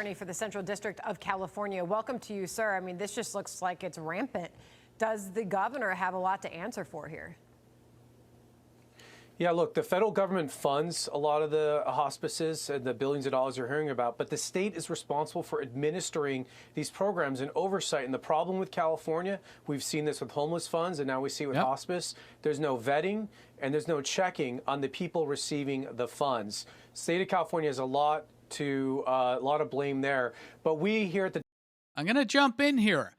attorney for the Central District of California. Welcome to you, sir. I mean, this just looks like it's rampant. Does the governor have a lot to answer for here? Yeah, look, the federal government funds a lot of the hospices and the billions of dollars you're hearing about, but the state is responsible for administering these programs and oversight. And the problem with California, we've seen this with homeless funds, and now we see it with hospice. There's no vetting and there's no checking on the people receiving the funds. State of California has a lot of blame there, but we here at the I'm going to jump in here.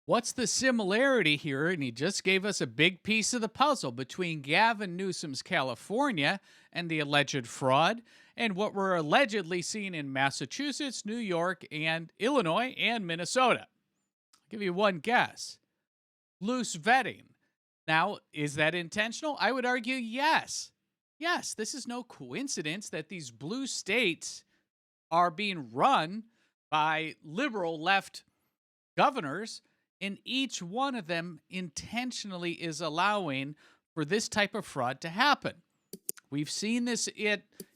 What's the similarity here? And he just gave us a big piece of the puzzle between Gavin Newsom's California and the alleged fraud and what we're allegedly seeing in Massachusetts, New York, and Illinois, and Minnesota. I'll give you one guess. Loose vetting. Now, is that intentional? I would argue yes. Yes, this is no coincidence that these blue states are being run by liberal left governors, and each one of them intentionally is allowing for this type of fraud to happen. We've seen this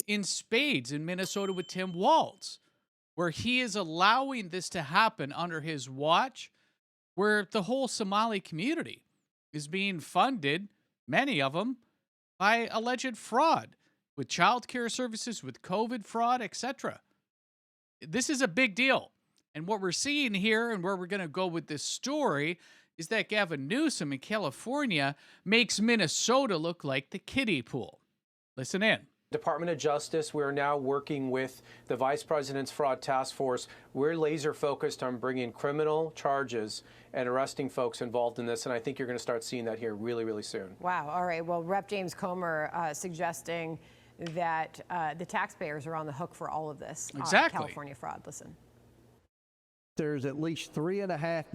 in spades in Minnesota with Tim Walz, where he is allowing this to happen under his watch, where the whole Somali community is being funded, many of them, by alleged fraud with child care services, with COVID fraud, etc. This is a big deal. And what we're seeing here and where we're going to go with this story is that Gavin Newsom in California makes Minnesota look like the kiddie pool. Listen in. Department of Justice, we're now working with the Vice President's Fraud Task Force. We're laser focused on bringing criminal charges and arresting folks involved in this. And I think you're going to start seeing that here really, really soon. Wow. All right. Well, Rep. James Comer suggesting that the taxpayers are on the hook for all of this California fraud. Listen. There's at least $3.5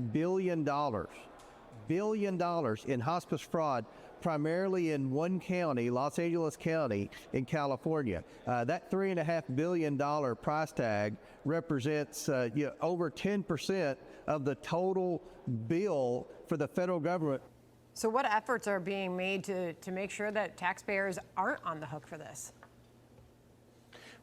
billion in hospice fraud, primarily in one county, Los Angeles County in California. That $3.5 billion price tag represents over 10% of the total bill for the federal government. So what efforts are being made to make sure that taxpayers aren't on the hook for this?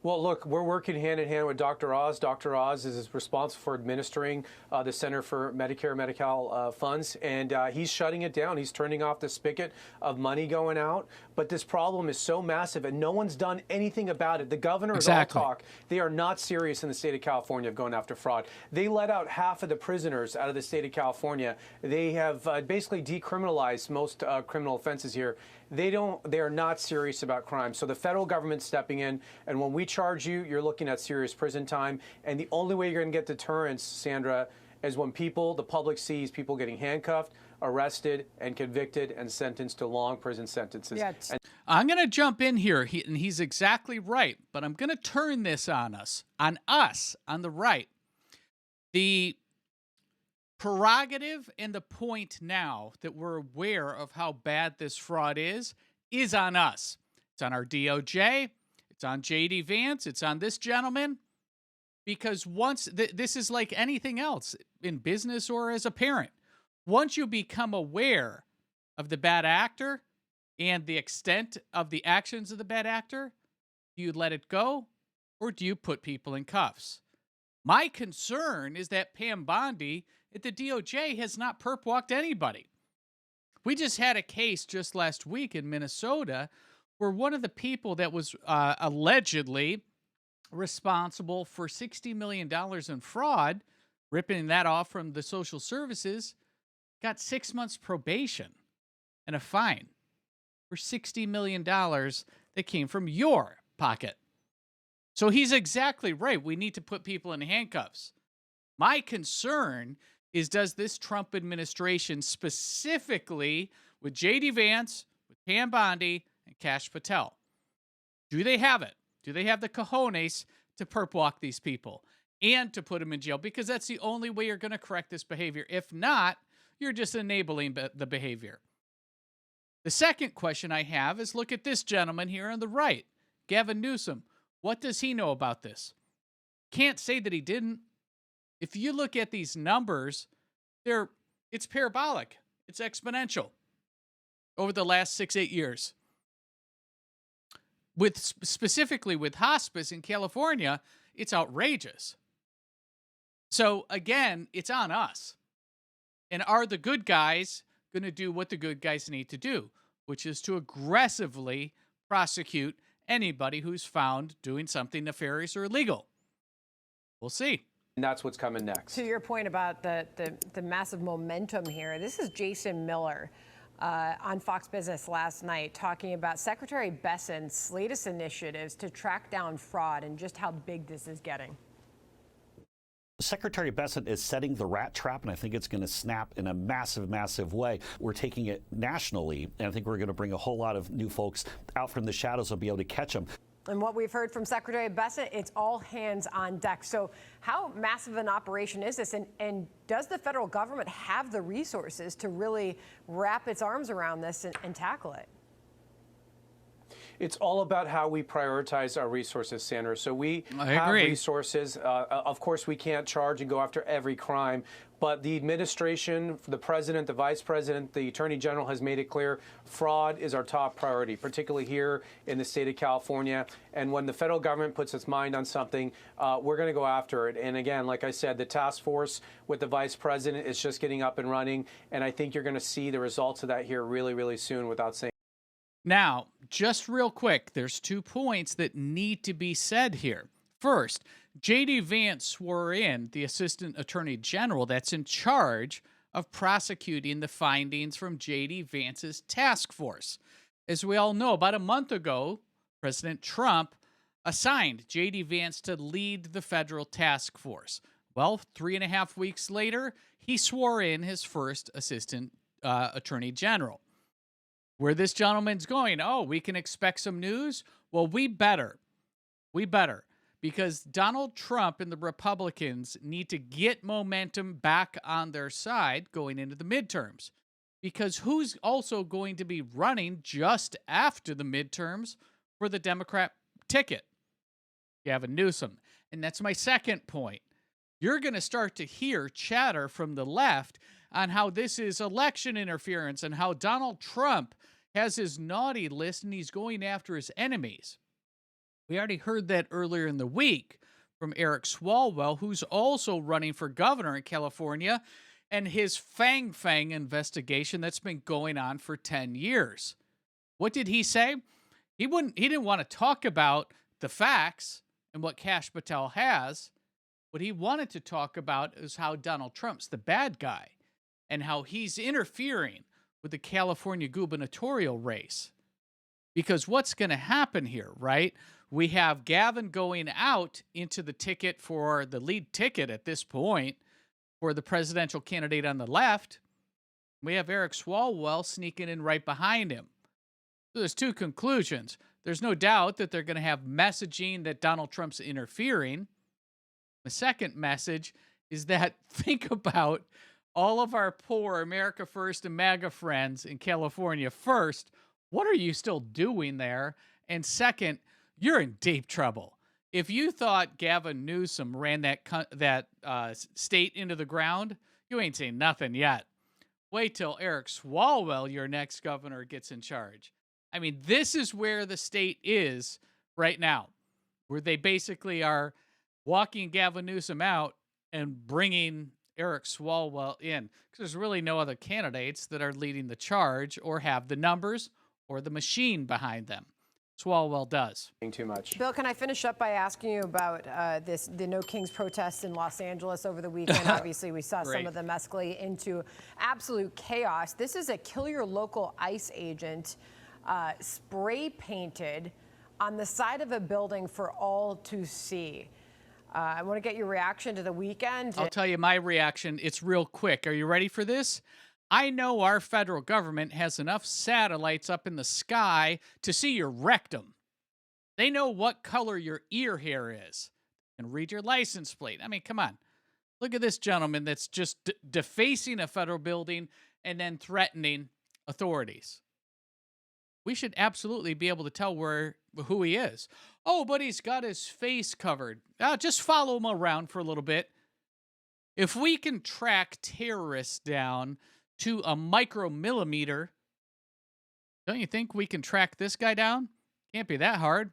Well, look, we're working hand in hand with Dr. Oz. Dr. Oz is responsible for administering the Center for Medicare Medi-Cal funds, and he's shutting it down. He's turning off the spigot of money going out. But this problem is so massive, and no one's done anything about it. The governor is all talk. They are not serious in the state of California of going after fraud. They let out half of the prisoners out of the state of California. They have basically decriminalized most criminal offenses here. They are not serious about crime. So the federal government's stepping in, and when we charge you, you're looking at serious prison time. And the only way you're going to get deterrence, Sandra, is when the public sees people getting handcuffed, arrested, and convicted and sentenced to long prison sentences. Yeah, I'm going to jump in here, and he's exactly right, but I'm going to turn this on us, on the right. The prerogative and the point now that we're aware of how bad this fraud is on us. It's on our DOJ. It's on J.D. Vance. It's on this gentleman. Because once, this is like anything else in business or as a parent. Once you become aware of the bad actor and the extent of the actions of the bad actor, do you let it go or do you put people in cuffs? My concern is that Pam Bondi at the DOJ has not perp walked anybody. We just had a case just last week in Minnesota where one of the people that was allegedly responsible for $60 million in fraud, ripping that off from the social services, got 6 months probation and a fine for $60 million that came from your pocket. So he's exactly right. We need to put people in handcuffs. My concern is, does this Trump administration, specifically with J.D. Vance, with Pam Bondi, and Kash Patel, do they have it? Do they have the cojones to perp walk these people and to put them in jail? Because that's the only way you're going to correct this behavior. If not, you're just enabling the behavior. The second question I have is, look at this gentleman here on the right, Gavin Newsom. What does he know about this? Can't say that he didn't. If you look at these numbers, it's parabolic. It's exponential over the last 6-8 years. Specifically with hospice in California, it's outrageous. So again, it's on us. And are the good guys going to do what the good guys need to do, which is to aggressively prosecute anybody who's found doing something nefarious or illegal? We'll see. And that's what's coming next. To your point about the massive momentum here, this is Jason Miller on Fox Business last night talking about Secretary Bessent's latest initiatives to track down fraud and just how big this is getting. Secretary Bessent is setting the rat trap, and I think it's going to snap in a massive, massive way. We're taking it nationally, and I think we're going to bring a whole lot of new folks out from the shadows and be able to catch them. And what we've heard from Secretary Bessent, it's all hands on deck. So how massive an operation is this? And does the federal government have the resources to really wrap its arms around this and tackle it? It's all about how we prioritize our resources, Sandra. So we have agree. resources. Of course, we can't charge and go after every crime, but the administration, the president, the vice president, the attorney general has made it clear fraud is our top priority, particularly here in the state of California. And when the federal government puts its mind on something, we're going to go after it. And again, like I said, the task force with the vice president is just getting up and running. And I think you're going to see the results of that here really, really soon without saying. Now, just real quick, there's 2 points that need to be said here. First, J.D. Vance swore in the Assistant Attorney General that's in charge of prosecuting the findings from J.D. Vance's task force. As we all know, about a month ago, President Trump assigned J.D. Vance to lead the federal task force. Well, 3.5 weeks later, he swore in his first Assistant Attorney General. Where this gentleman's going, oh, we can expect some news? Well, we better. Because Donald Trump and the Republicans need to get momentum back on their side going into the midterms. Because who's also going to be running just after the midterms for the Democrat ticket? Gavin Newsom. And that's my second point. You're going to start to hear chatter from the left on how this is election interference and how Donald Trump has his naughty list and he's going after his enemies. We already heard that earlier in the week from Eric Swalwell, who's also running for governor in California, and his Fang investigation that's been going on for 10 years. What did he say? He didn't want to talk about the facts and what Kash Patel has. What he wanted to talk about is how Donald Trump's the bad guy and how he's interfering with the California gubernatorial race. Because what's going to happen here, right? We have Gavin going out into the ticket for the lead ticket at this point for the presidential candidate on the left. We have Eric Swalwell sneaking in right behind him. So there's 2 conclusions. There's no doubt that they're going to have messaging that Donald Trump's interfering. The second message is that think about all of our poor America First and MAGA friends in California. First, what are you still doing there? And second, you're in deep trouble. If you thought Gavin Newsom ran that state into the ground, you ain't seen nothing yet. Wait till Eric Swalwell, your next governor, gets in charge. I mean, this is where the state is right now, where they basically are walking Gavin Newsom out and bringing Eric Swalwell in, because there's really no other candidates that are leading the charge or have the numbers or the machine behind them. Swalwell does. Too much. Bill, can I finish up by asking you about the No Kings protests in Los Angeles over the weekend? Obviously, we saw some of them escalate into absolute chaos. This is a kill your local ICE agent spray painted on the side of a building for all to see. I want to get your reaction to the weekend. I'll tell you my reaction. It's real quick. Are you ready for this? I know our federal government has enough satellites up in the sky to see your rectum. They know what color your ear hair is and read your license plate. I mean, come on. Look at this gentleman that's just defacing a federal building and then threatening authorities. We should absolutely be able to tell who he is. Oh, but he's got his face covered. Just follow him around for a little bit. If we can track terrorists down to a micromillimeter, don't you think we can track this guy down? Can't be that hard.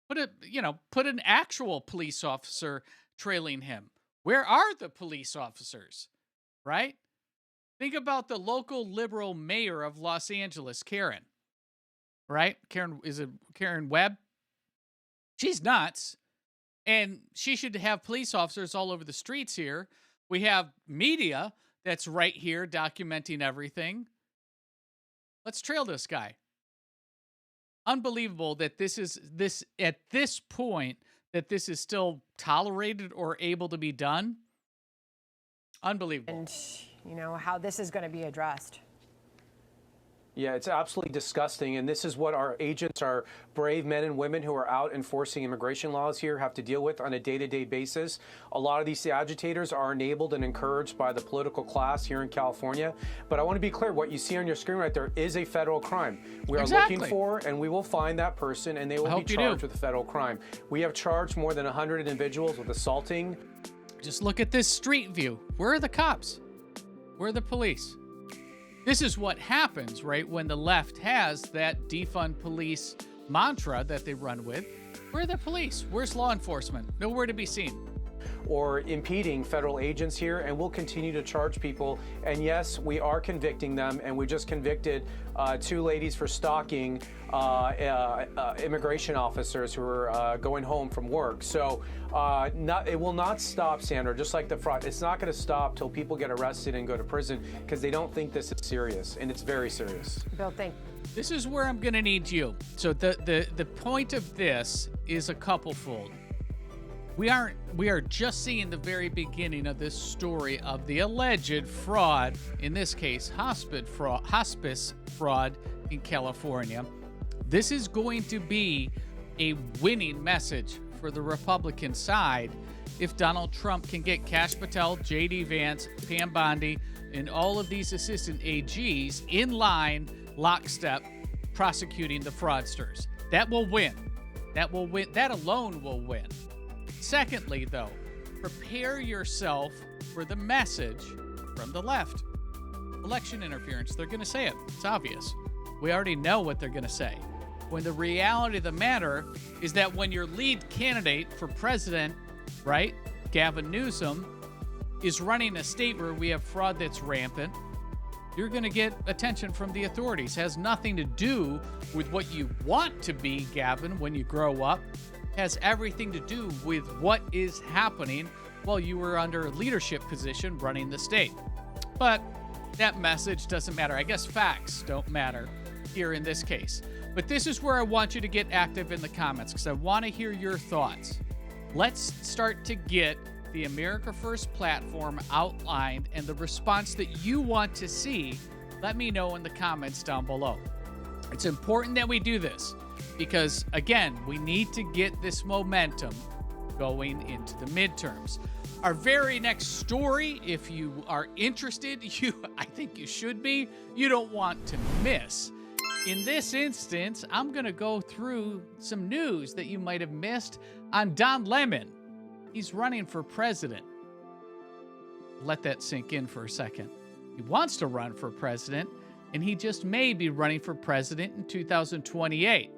Put an actual police officer trailing him. Where are the police officers, right? Think about the local liberal mayor of Los Angeles, Karen, right? Karen Webb? She's nuts. And she should have police officers all over the streets here. We have media that's right here documenting everything. Let's trail this guy. Unbelievable that at this point that this is still tolerated or able to be done. Unbelievable. And you know how this is going to be addressed. Yeah, it's absolutely disgusting. And this is what our agents, our brave men and women who are out enforcing immigration laws here have to deal with on a day-to-day basis. A lot of these agitators are enabled and encouraged by the political class here in California. But I want to be clear, what you see on your screen right there is a federal crime. We are looking for, and we will find that person, and they will be charged with a federal crime. We have charged more than 100 individuals with assaulting. Just look at this street view. Where are the cops? Where are the police? This is what happens, right, when the left has that defund police mantra that they run with. Where are the police? Where's law enforcement? Nowhere to be seen. Or impeding federal agents here, and we'll continue to charge people. And yes, we are convicting them, and we just convicted 2 ladies for stalking immigration officers who are going home from work. So it will not stop, Sandra, just like the fraud. It's not going to stop till people get arrested and go to prison because they don't think this is serious, and it's very serious. Bill, thank you. This is where I'm going to need you. So the point of this is a couple-fold. We are just seeing the very beginning of this story of the alleged fraud, in this case, hospice fraud in California. This is going to be a winning message for the Republican side if Donald Trump can get Kash Patel, J.D. Vance, Pam Bondi, and all of these assistant AGs in line, lockstep, prosecuting the fraudsters. That will win. That will win. That alone will win. Secondly, though, prepare yourself for the message from the left. Election interference, they're going to say it. It's obvious. We already know what they're going to say. When the reality of the matter is that when your lead candidate for president, right, Gavin Newsom, is running a state where we have fraud that's rampant, you're going to get attention from the authorities. It has nothing to do with what you want to be, Gavin, when you grow up. Has everything to do with what is happening while you were under a leadership position running the state. But that message doesn't matter. I guess facts don't matter here in this case. But this is where I want you to get active in the comments because I want to hear your thoughts. Let's start to get the America First platform outlined and the response that you want to see. Let me know in the comments down below. It's important that we do this. Because, again, we need to get this momentum going into the midterms. Our very next story, if you are interested, I think you should be, you don't want to miss. In this instance, I'm going to go through some news that you might have missed on Don Lemon. He's running for president. Let that sink in for a second. He wants to run for president, and he just may be running for president in 2028.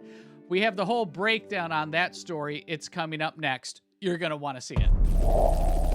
We have the whole breakdown on that story. It's coming up next. You're going to want to see it.